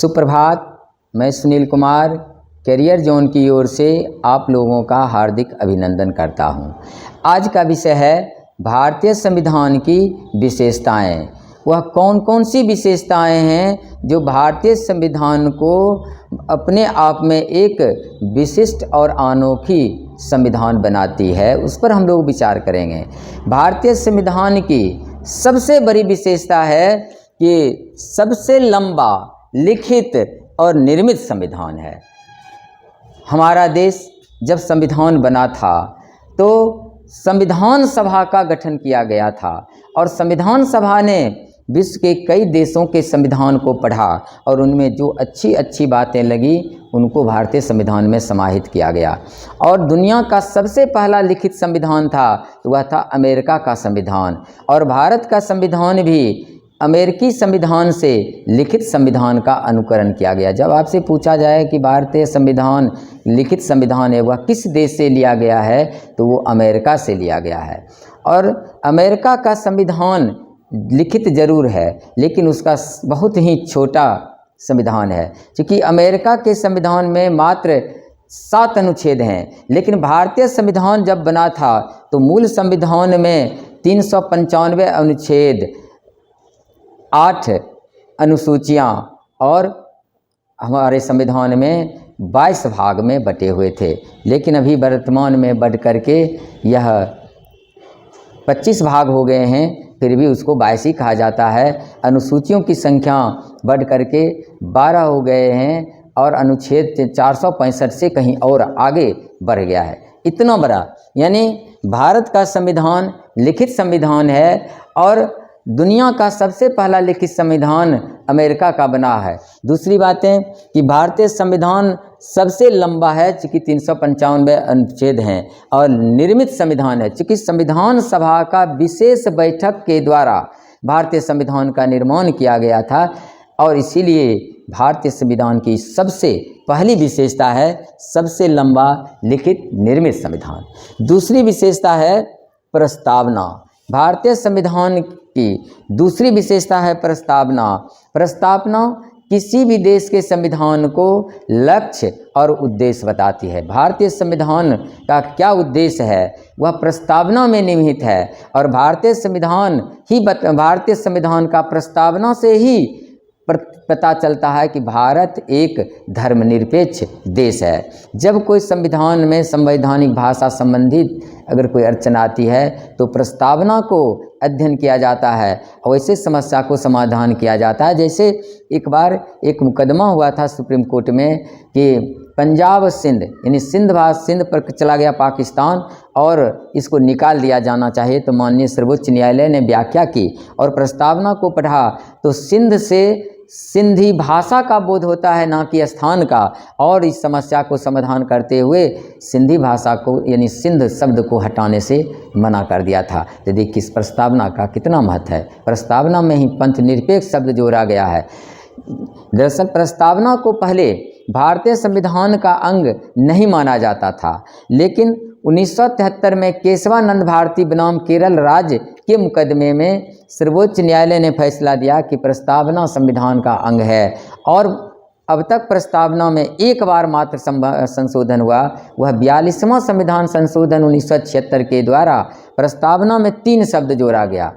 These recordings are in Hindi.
सुप्रभात। मैं सुनील कुमार करियर जोन की ओर से आप लोगों का हार्दिक अभिनंदन करता हूं। आज का विषय है भारतीय संविधान की विशेषताएं। वह कौन कौन सी विशेषताएं हैं जो भारतीय संविधान को अपने आप में एक विशिष्ट और अनोखी संविधान बनाती है, उस पर हम लोग विचार करेंगे। भारतीय संविधान की सबसे बड़ी विशेषता है कि सबसे लंबा लिखित और निर्मित संविधान है। हमारा देश जब संविधान बना था तो संविधान सभा का गठन किया गया था और संविधान सभा ने विश्व के कई देशों के संविधान को पढ़ा और उनमें जो अच्छी अच्छी बातें लगी उनको भारतीय संविधान में समाहित किया गया। और दुनिया का सबसे पहला लिखित संविधान था तो वह था अमेरिका का संविधान, और भारत का संविधान भी अमेरिकी संविधान से लिखित संविधान का अनुकरण किया गया। जब आपसे पूछा जाए कि भारतीय संविधान लिखित संविधान है वह किस देश से लिया गया है, तो वो अमेरिका से लिया गया है। और अमेरिका का संविधान लिखित जरूर है लेकिन उसका बहुत ही छोटा संविधान है, क्योंककि अमेरिका के संविधान में मात्र 7 अनुच्छेद हैं, लेकिन भारतीय संविधान जब बना था तो मूल संविधान में 395 अनुच्छेद, 8 अनुसूचियाँ और हमारे संविधान में 22 भाग में बटे हुए थे। लेकिन अभी वर्तमान में बढ़ करके यह 25 भाग हो गए हैं, फिर भी उसको 22 ही कहा जाता है। अनुसूचियों की संख्या बढ़ करके 12 हो गए हैं और अनुच्छेद 465 से कहीं और आगे बढ़ गया है। इतना बड़ा, यानी भारत का संविधान लिखित संविधान है और दुनिया का सबसे पहला लिखित संविधान अमेरिका का बना है। दूसरी बात है कि भारतीय संविधान सबसे लंबा है, चूँकि 395 अनुच्छेद हैं, और निर्मित संविधान है, चूँकि संविधान सभा का विशेष बैठक के द्वारा भारतीय संविधान का निर्माण किया गया था और इसीलिए भारतीय संविधान की सबसे पहली विशेषता है सबसे लंबा लिखित निर्मित संविधान। दूसरी विशेषता है प्रस्तावना। भारतीय संविधान की दूसरी विशेषता है प्रस्तावना। प्रस्तावना किसी भी देश के संविधान को लक्ष्य और उद्देश्य बताती है। भारतीय संविधान का क्या उद्देश्य है वह प्रस्तावना में निहित है और भारतीय संविधान का प्रस्तावना से ही पता चलता है कि भारत एक धर्मनिरपेक्ष देश है। जब कोई संविधान में संवैधानिक भाषा संबंधित अगर कोई अड़चन आती है तो प्रस्तावना को अध्ययन किया जाता है और वैसे समस्या को समाधान किया जाता है। जैसे एक बार एक मुकदमा हुआ था सुप्रीम कोर्ट में कि पंजाब सिंध यानी सिंध पर चला गया पाकिस्तान और इसको निकाल दिया जाना चाहिए, तो माननीय सर्वोच्च न्यायालय ने व्याख्या की और प्रस्तावना को पढ़ा तो सिंध से सिंधी भाषा का बोध होता है, ना कि स्थान का, और इस समस्या को समाधान करते हुए सिंधी भाषा को यानी सिंध शब्द को हटाने से मना कर दिया था। तो देखिए इस प्रस्तावना का कितना महत्व है। प्रस्तावना में ही पंथ निरपेक्ष शब्द जोड़ा गया है। दरअसल प्रस्तावना को पहले भारतीय संविधान का अंग नहीं माना जाता था, लेकिन 1973 में केशवानंद भारती बनाम केरल राज्य के मुकदमे में सर्वोच्च न्यायालय ने फैसला दिया कि प्रस्तावना संविधान का अंग है और अब तक प्रस्तावना में एक बार मात्र संशोधन हुआ, वह 42वां संविधान संशोधन 1976 के द्वारा प्रस्तावना में 3 शब्द जोड़ा गया,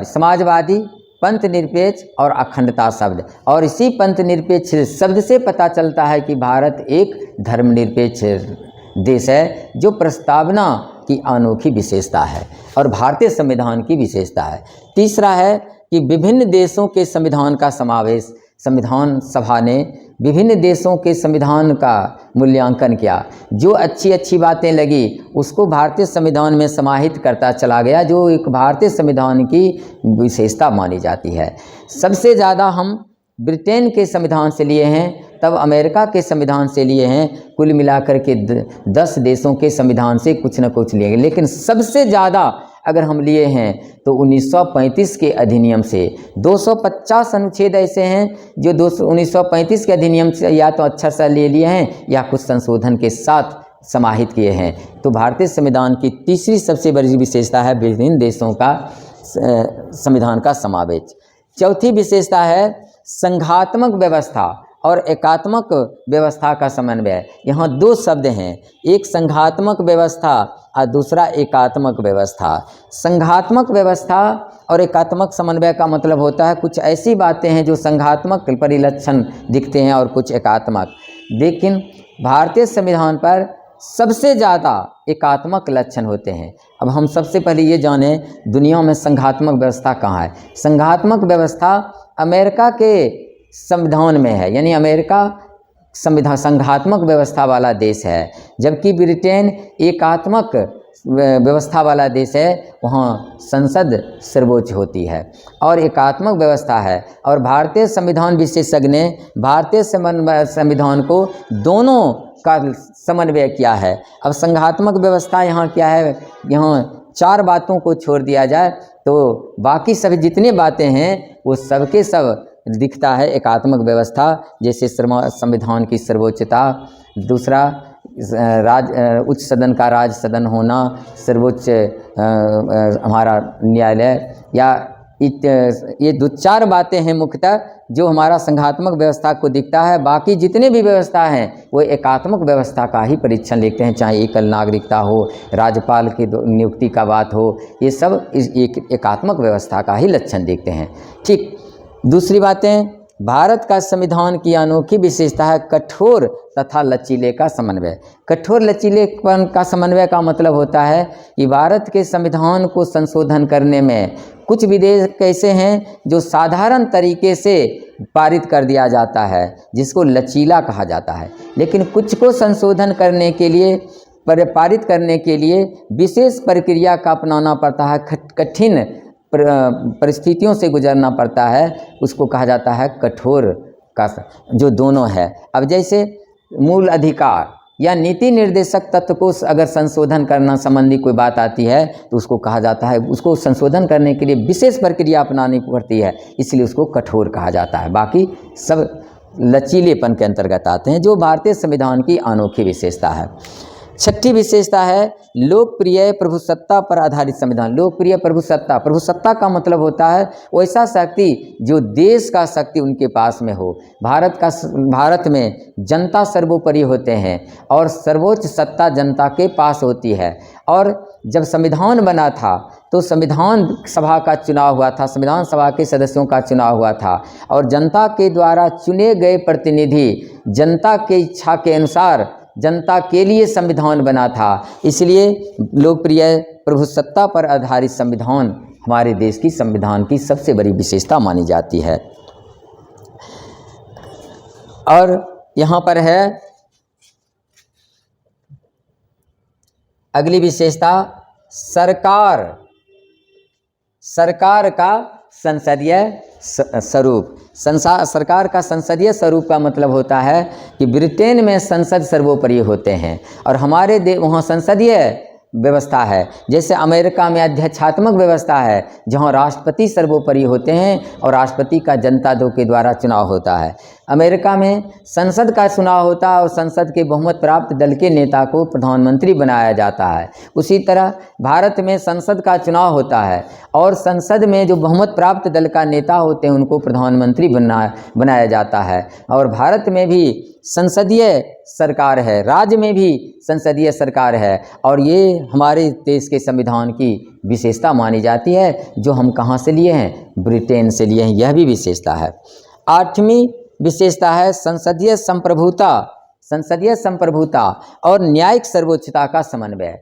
समाजवादी, पंथ निरपेक्ष और अखंडता शब्द। और इसी पंथ निरपेक्ष शब्द से पता चलता है कि भारत एक धर्मनिरपेक्ष देश है, जो प्रस्तावना की अनोखी विशेषता है और भारतीय संविधान की विशेषता है। तीसरा है कि विभिन्न देशों के संविधान का समावेश। संविधान सभा ने विभिन्न देशों के संविधान का मूल्यांकन किया, जो अच्छी अच्छी बातें लगी उसको भारतीय संविधान में समाहित करता चला गया, जो एक भारतीय संविधान की विशेषता मानी जाती है। सबसे ज़्यादा हम ब्रिटेन के संविधान से लिए हैं, तब अमेरिका के संविधान से लिए हैं, कुल मिलाकर के 10 देशों के संविधान से कुछ न कुछ लिए, लेकिन सबसे ज़्यादा अगर हम लिए हैं तो 1935 के अधिनियम से। 250 अनुच्छेद ऐसे हैं जो 1935 के अधिनियम से या तो अच्छा सा ले लिए हैं या कुछ संशोधन के साथ समाहित किए हैं। तो भारतीय संविधान की तीसरी सबसे बड़ी विशेषता है विभिन्न देशों का संविधान का समावेश। चौथी विशेषता है संघात्मक व्यवस्था और एकात्मक व्यवस्था का समन्वय। यहाँ दो शब्द हैं, एक संघात्मक व्यवस्था और दूसरा एकात्मक व्यवस्था। संघात्मक व्यवस्था और एकात्मक समन्वय का मतलब होता है कुछ ऐसी बातें हैं जो संघात्मक परिलक्षण दिखते हैं और कुछ एकात्मक। लेकिन भारतीय संविधान पर सबसे ज़्यादा एकात्मक लक्षण होते हैं। अब हम सबसे पहले ये जानें दुनिया में संघात्मक व्यवस्था कहाँ है। संघात्मक व्यवस्था अमेरिका के संविधान में है, यानी अमेरिका संविधान संघात्मक व्यवस्था वाला देश है, जबकि ब्रिटेन एकात्मक व्यवस्था वाला देश है, वहाँ संसद सर्वोच्च होती है और एकात्मक व्यवस्था है। और भारतीय संविधान विशेषज्ञ ने भारतीय संविधान को दोनों का समन्वय किया है। अब संघात्मक व्यवस्था यहाँ क्या है, यहाँ 4 बातों को छोड़ दिया जाए तो बाकी सभी जितनी बातें हैं वो सबके सब दिखता है एकात्मक व्यवस्था, जैसे संविधान की सर्वोच्चता, दूसरा उच्च सदन का राज्य सदन होना, सर्वोच्च हमारा न्यायालय, या ये 2-4 बातें हैं मुख्यतः जो हमारा संघात्मक व्यवस्था को दिखता है। बाकी जितने भी व्यवस्था हैं वो एकात्मक व्यवस्था का ही परीक्षण लेते हैं, चाहे एकल नागरिकता हो, राज्यपाल की नियुक्ति का बात हो, ये सब इस एकात्मक व्यवस्था का ही लक्षण देखते हैं। ठीक, दूसरी बातें, भारत का संविधान की अनोखी विशेषता है कठोर तथा लचीले का समन्वय। कठोर लचीलेपन का समन्वय का मतलब होता है कि भारत के संविधान को संशोधन करने में कुछ विधेयक ऐसे हैं जो साधारण तरीके से पारित कर दिया जाता है, जिसको लचीला कहा जाता है, लेकिन कुछ को संशोधन करने के लिए, पारित करने के लिए विशेष प्रक्रिया का अपनाना पड़ता है, कठिन परिस्थितियों से गुजरना पड़ता है, उसको कहा जाता है कठोर का, जो दोनों है। अब जैसे मूल अधिकार या नीति निर्देशक तत्व को अगर संशोधन करना संबंधी कोई बात आती है तो उसको कहा जाता है, उसको संशोधन करने के लिए विशेष प्रक्रिया अपनानी पड़ती है, इसलिए उसको कठोर कहा जाता है। बाकी सब लचीलेपन के अंतर्गत आते हैं, जो भारतीय संविधान की अनोखी विशेषता है। छठी विशेषता है लोकप्रिय प्रभुसत्ता पर आधारित संविधान। लोकप्रिय प्रभुसत्ता, प्रभुसत्ता का मतलब होता है वैसा शक्ति जो देश का शक्ति उनके पास में हो। भारत में जनता सर्वोपरि होते हैं और सर्वोच्च सत्ता जनता के पास होती है। और जब संविधान बना था तो संविधान सभा का चुनाव हुआ था, संविधान सभा के सदस्यों का चुनाव हुआ था और जनता के द्वारा चुने गए प्रतिनिधि जनता के इच्छा के अनुसार जनता के लिए संविधान बना था। इसलिए लोकप्रिय प्रभुसत्ता पर आधारित संविधान हमारे देश की संविधान की सबसे बड़ी विशेषता मानी जाती है। और यहाँ पर है अगली विशेषता, सरकार का संसदीय स्वरूप। सरकार का संसदीय स्वरूप का मतलब होता है कि ब्रिटेन में संसद सर्वोपरि होते हैं और हमारे वहाँ संसदीय व्यवस्था है। जैसे अमेरिका में अध्यक्षात्मक व्यवस्था है, जहाँ राष्ट्रपति सर्वोपरि होते हैं और राष्ट्रपति का जनता दल के द्वारा चुनाव होता है। अमेरिका में संसद का चुनाव होता है और संसद के बहुमत प्राप्त दल के नेता को प्रधानमंत्री बनाया जाता है। उसी तरह भारत में संसद का चुनाव होता है और संसद में जो बहुमत प्राप्त दल का नेता होते हैं उनको प्रधानमंत्री बनाया जाता है। और भारत में भी संसदीय सरकार है, राज्य में भी संसदीय सरकार है और ये हमारे देश के संविधान की विशेषता मानी जाती है, जो हम कहाँ से लिए हैं, ब्रिटेन से लिए हैं। यह भी विशेषता है। 8वीं विशेषता है संसदीय संप्रभुता और न्यायिक सर्वोच्चता का समन्वय।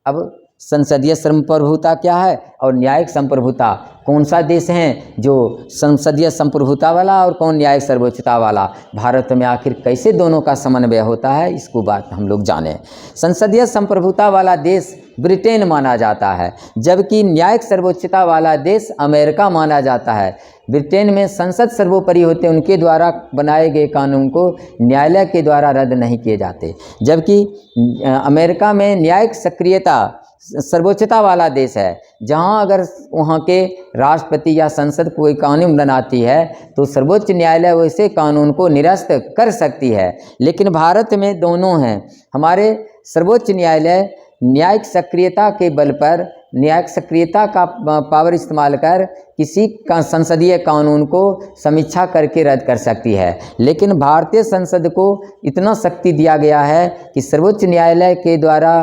अब संसदीय संप्रभुता क्या है और न्यायिक संप्रभुता, कौन सा देश है जो संसदीय संप्रभुता वाला और कौन न्यायिक सर्वोच्चता वाला, भारत में आखिर कैसे दोनों का समन्वय होता है, इसको बात हम लोग जानें। संसदीय संप्रभुता वाला देश ब्रिटेन माना जाता है, जबकि न्यायिक सर्वोच्चता वाला देश अमेरिका माना जाता है। ब्रिटेन में संसद सर्वोपरि होते हैं, उनके द्वारा बनाए गए कानून को न्यायालय के द्वारा रद्द नहीं किए जाते, जबकि अमेरिका में न्यायिक सक्रियता सर्वोच्चता वाला देश है, जहां अगर वहां के राष्ट्रपति या संसद कोई कानून बनाती है तो सर्वोच्च न्यायालय वैसे कानून को निरस्त कर सकती है। लेकिन भारत में दोनों हैं। हमारे सर्वोच्च न्यायालय न्यायिक सक्रियता के बल पर न्यायिक सक्रियता का पावर इस्तेमाल कर किसी संसदीय कानून को समीक्षा करके रद्द कर सकती है। लेकिन भारतीय संसद को इतना शक्ति दिया गया है कि सर्वोच्च न्यायालय के द्वारा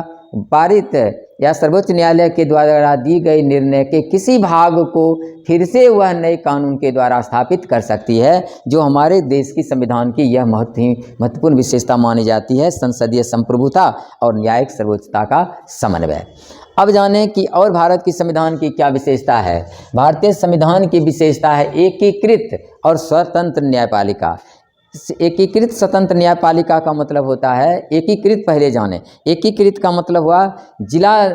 पारित या सर्वोच्च न्यायालय के द्वारा दी गई निर्णय के किसी भाग को फिर से वह नए कानून के द्वारा स्थापित कर सकती है, जो हमारे देश की संविधान की यह महत्वपूर्ण विशेषता मानी जाती है, संसदीय संप्रभुता और न्यायिक सर्वोच्चता का समन्वय। अब जानें कि और भारत की संविधान की क्या विशेषता है। भारतीय संविधान की विशेषता है एकीकृत और स्वतंत्र न्यायपालिका। एकीकृत स्वतंत्र न्यायपालिका का मतलब होता है, एकीकृत पहले जाने, एकीकृत का मतलब हुआ जिला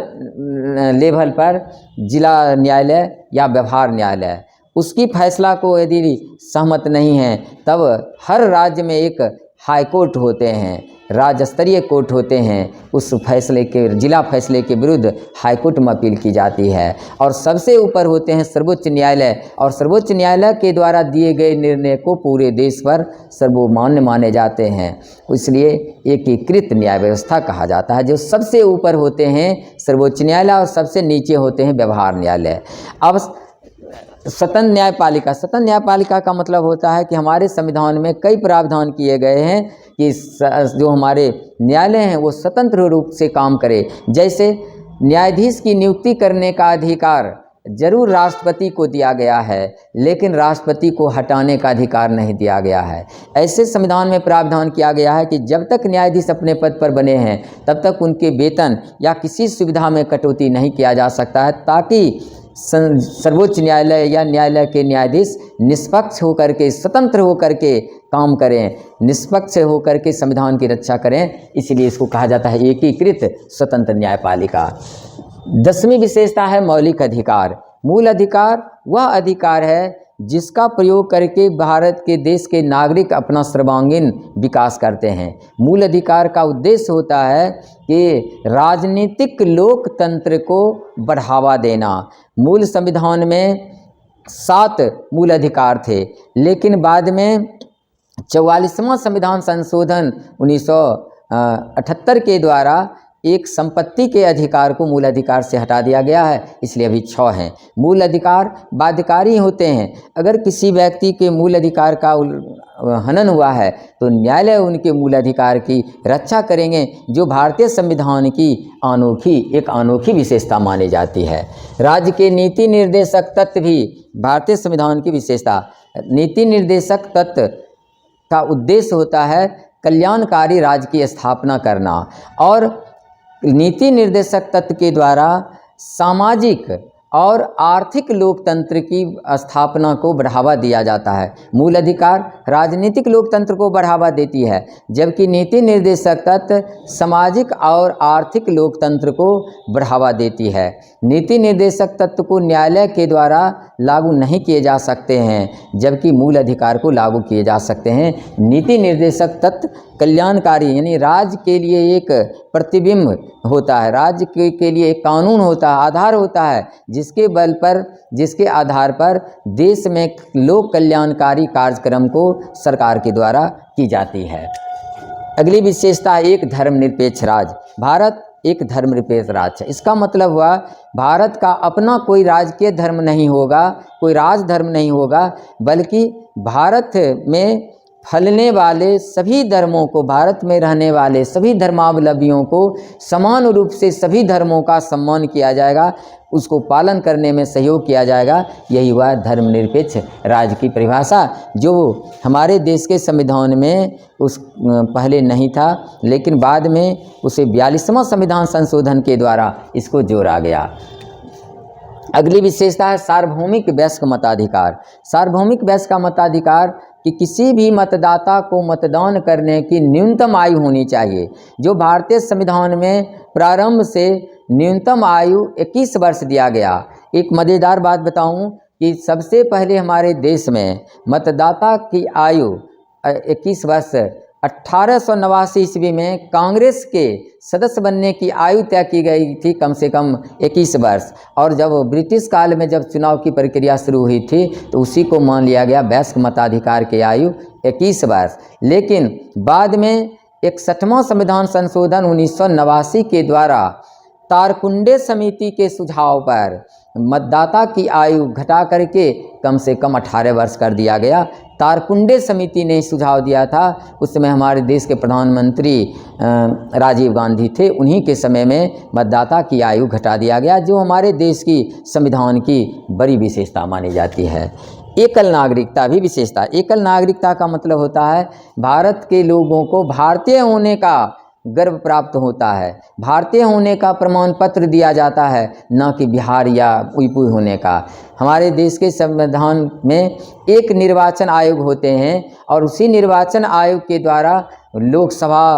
लेवल पर जिला न्यायालय या व्यवहार न्यायालय, उसकी फैसला को यदि सहमत नहीं है तब हर राज्य में एक हाई कोर्ट होते हैं, राज्य स्तरीय कोर्ट होते हैं, उस फैसले के जिला फैसले के विरुद्ध हाई कोर्ट में अपील की जाती है। और सबसे ऊपर होते हैं सर्वोच्च न्यायालय, और सर्वोच्च न्यायालय के द्वारा दिए गए निर्णय को पूरे देश पर सर्वमान्य माने जाते हैं, इसलिए एकीकृत न्याय व्यवस्था कहा जाता है। जो सबसे ऊपर होते हैं सर्वोच्च न्यायालय और सबसे नीचे होते हैं व्यवहार न्यायालय। अब स्वतंत्र न्यायपालिका, स्वतंत्र न्यायपालिका का मतलब होता है कि हमारे संविधान में कई प्रावधान किए गए हैं कि जो हमारे न्यायालय हैं वो स्वतंत्र रूप से काम करें। जैसे न्यायाधीश की नियुक्ति करने का अधिकार जरूर राष्ट्रपति को दिया गया है, लेकिन राष्ट्रपति को हटाने का अधिकार नहीं दिया गया है। ऐसे संविधान में प्रावधान किया गया है कि जब तक न्यायाधीश अपने पद पर बने हैं तब तक उनके वेतन या किसी सुविधा में कटौती नहीं किया जा सकता है, ताकि सर्वोच्च न्यायालय या न्यायालय के न्यायाधीश निष्पक्ष होकर के, स्वतंत्र होकर के काम करें, निष्पक्ष होकर के संविधान की रक्षा करें। इसलिए इसको कहा जाता है एकीकृत स्वतंत्र न्यायपालिका। 10वीं विशेषता है मौलिक अधिकार। मूल अधिकार वह अधिकार है जिसका प्रयोग करके भारत के देश के नागरिक अपना सर्वांगीण विकास करते हैं। मूल अधिकार का उद्देश्य होता है कि राजनीतिक लोकतंत्र को बढ़ावा देना। मूल संविधान में 7 मूल अधिकार थे, लेकिन बाद में 44वां संविधान संशोधन 1978 के द्वारा एक संपत्ति के अधिकार को मूल अधिकार से हटा दिया गया है, इसलिए अभी 6 हैं। मूल अधिकार बाध्यकारी होते हैं। अगर किसी व्यक्ति के मूल अधिकार का हनन हुआ है तो न्यायालय उनके मूल अधिकार की रक्षा करेंगे, जो भारतीय संविधान की एक अनोखी विशेषता मानी जाती है। राज्य के नीति निर्देशक तत्व भी भारतीय संविधान की विशेषता। नीति निर्देशक तत्व का उद्देश्य होता है कल्याणकारी राज्य की स्थापना करना, और नीति निर्देशक तत्व के द्वारा सामाजिक और आर्थिक लोकतंत्र की स्थापना को बढ़ावा दिया जाता है। मूल अधिकार राजनीतिक लोकतंत्र को बढ़ावा देती है, जबकि नीति निर्देशक तत्व सामाजिक और आर्थिक लोकतंत्र को बढ़ावा देती है। नीति निर्देशक तत्व को न्यायालय के द्वारा लागू नहीं किए जा सकते हैं, जबकि मूल अधिकार को लागू किए जा सकते हैं। नीति निर्देशक तत्व कल्याणकारी यानी राज्य के लिए एक प्रतिबिंब होता है, राज्य के लिए एक कानून होता है, आधार होता है, जिसके बल पर, जिसके आधार पर देश में लोक कल्याणकारी कार्यक्रम को सरकार के द्वारा की जाती है। अगली विशेषता एक धर्मनिरपेक्ष राज्य। भारत एक धर्मनिरपेक्ष राज्य है। इसका मतलब हुआ भारत का अपना कोई राजकीय धर्म नहीं होगा, कोई राज धर्म नहीं होगा, बल्कि भारत में फैलने वाले सभी धर्मों को, भारत में रहने वाले सभी धर्मावलंबियों को समान रूप से सभी धर्मों का सम्मान किया जाएगा, उसको पालन करने में सहयोग किया जाएगा। यही हुआ धर्मनिरपेक्ष राज्य की परिभाषा, जो हमारे देश के संविधान में उस पहले नहीं था, लेकिन बाद में उसे 42वां संविधान संशोधन के द्वारा इसको जोड़ा गया। अगली विशेषता है सार्वभौमिक वयस्क मताधिकार। सार्वभौमिक वयस्क का मताधिकार कि किसी भी मतदाता को मतदान करने की न्यूनतम आयु होनी चाहिए, जो भारतीय संविधान में प्रारंभ से न्यूनतम आयु 21 वर्ष दिया गया। एक मज़ेदार बात बताऊं कि सबसे पहले हमारे देश में मतदाता की आयु 21 वर्ष 1889 ईस्वी में कांग्रेस के सदस्य बनने की आयु तय की गई थी कम से कम 21 वर्ष, और जब ब्रिटिश काल में जब चुनाव की प्रक्रिया शुरू हुई थी तो उसी को मान लिया गया वयस्क मताधिकार की आयु 21 वर्ष। लेकिन बाद में 61वां संविधान संशोधन 1989 के द्वारा तारकुंडे समिति के सुझाव पर मतदाता की आयु घटा करके कम से कम 18 वर्ष कर दिया गया। तारकुंडे समिति ने सुझाव दिया था, उस समय हमारे देश के प्रधानमंत्री राजीव गांधी थे, उन्हीं के समय में मतदाता की आयु घटा दिया गया, जो हमारे देश की संविधान की बड़ी विशेषता मानी जाती है। एकल नागरिकता भी विशेषता। एकल नागरिकता का मतलब होता है भारत के लोगों को भारतीय होने का गर्व प्राप्त होता है, भारतीय होने का प्रमाण पत्र दिया जाता है, न कि बिहार या उईपुई होने का। हमारे देश के संविधान में एक निर्वाचन आयोग होते हैं और उसी निर्वाचन आयोग के द्वारा लोकसभा,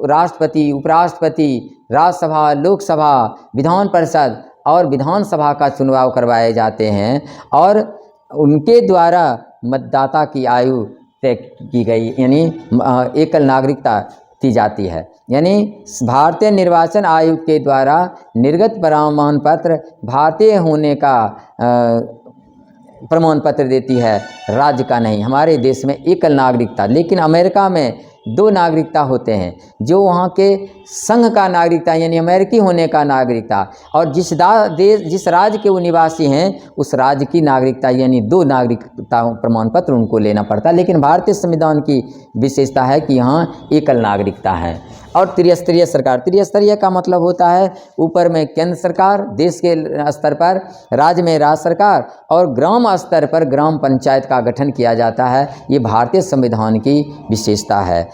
राष्ट्रपति, उपराष्ट्रपति, राज्यसभा, लोकसभा, विधान परिषद और विधानसभा का चुनाव करवाए जाते हैं और उनके द्वारा मतदाता की आयु तय की गई, यानी एकल नागरिकता दी जाती है। यानी भारतीय निर्वाचन आयोग के द्वारा निर्गत प्रमाण पत्र भारतीय होने का प्रमाण पत्र देती है, राज्य का नहीं। हमारे देश में एकल नागरिकता, लेकिन अमेरिका में 2 नागरिकता होते हैं, जो वहाँ के संघ का नागरिकता यानी अमेरिकी होने का नागरिकता, और जिस राज्य के वो निवासी हैं उस राज्य की नागरिकता यानी 2 नागरिकता प्रमाण पत्र उनको लेना पड़ता है। लेकिन भारतीय संविधान की विशेषता है कि यहाँ एकल नागरिकता है। और त्रिस्तरीय सरकार, त्रिस्तरीय का मतलब होता है ऊपर में केंद्र सरकार, देश के स्तर पर राज्य में राज्य सरकार और ग्राम स्तर पर ग्राम पंचायत का गठन किया जाता है। ये भारतीय संविधान की विशेषता है।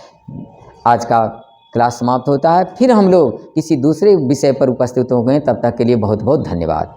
आज का क्लास समाप्त होता है, फिर हम लोग किसी दूसरे विषय पर उपस्थित होंगे। तब तक के लिए बहुत बहुत धन्यवाद।